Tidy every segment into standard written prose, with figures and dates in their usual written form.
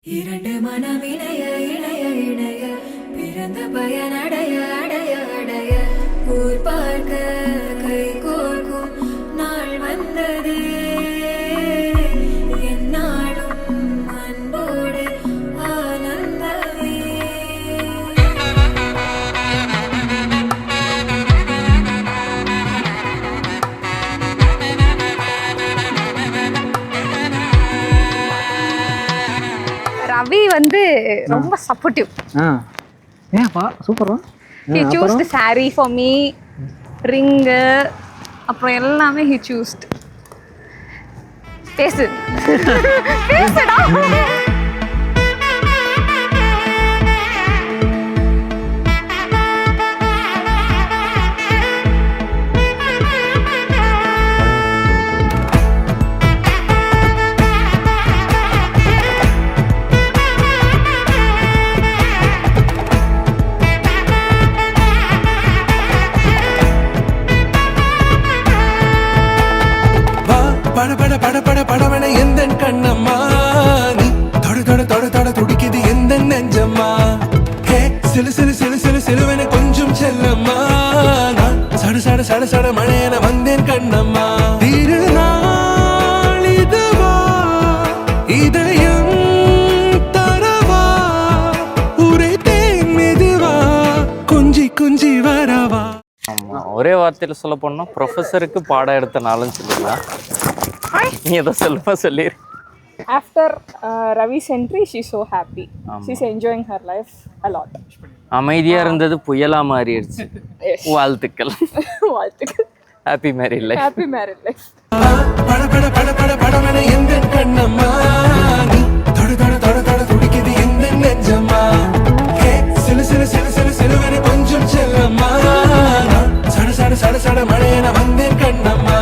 இரண்டு மனம் இணைய இணைய இணைய பிறந்த பயன் அடைய அடைய அடைய ஊர் பார்க்க கை கோர்க்கும் நாள் வந்தது என்னாலும் அன்போடு ஆனந்தமே. ரவி வந்து ரொம்ப சப்போர்ட்டிவ். ஏன்ப்பா சூப்பரா he chose the saree for me, ring அப்புறம் எல்லாமே he chose. பேசு பேசுடா. பட பட பட பட படவன எந்த கண்ணம்மா நீ தொட தொட தொட தொட துடிக்குது எந்த நெஞ்சம்மா ஹே சிலு சிலு சிலு சிலு சிலுவன கொஞ்சம் செல்லம்மா நான் சட சட சட சட மழையன வந்தேன் கண்ணம்மா திருநாள் இதுவா இதயம் தரவா உரைத்தேன் மெதுவா குஞ்சி குஞ்சி வரவா. ஒரே வார்த்தையில் சொல்ல போனா ப்ரொஃபஸருக்கு பாடம் எடுத்த நாளும் சொல்லிடலாம். நீ எதோ சொல்லுமா சொல்லிடு. After Ravi's entry, she's so happy. She's enjoying her life a lot. அமைதியா இருந்தது புயலா மாறிடுச்சு. வாழ்த்துக்கள். வாழ்த்துக்கள். Happy married life. Happy married life. பட பட பட பட படவன எந்த கண்ணம்மா நீ தொட தொட தொட தொட துடிக்குது எந்த நெஞ்சம்மா ஹே சிலு சிலு சிலு சிலு சிலுவன கொஞ்சம் செல்லம்மா நான் சட சட சட சட மழையன வந்தேன் கண்ணம்மா.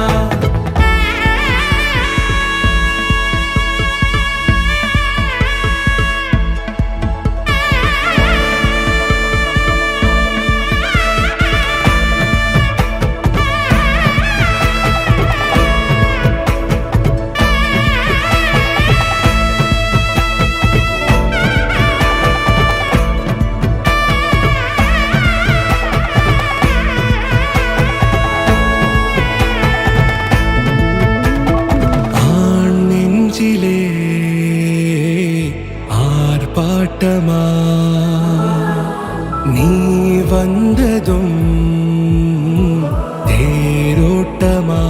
ஆர்ப்பாட்டமா நீ வந்ததும் தேரோட்டமா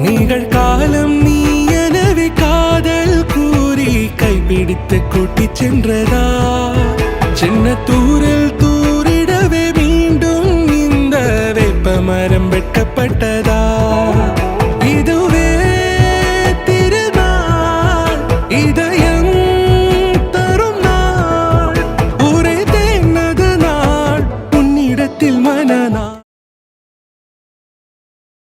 நிகழ்காலம் நீ எனவே காதல் கூறி கைப்பிடித்து கூட்டி சென்றதா சின்ன தூரல்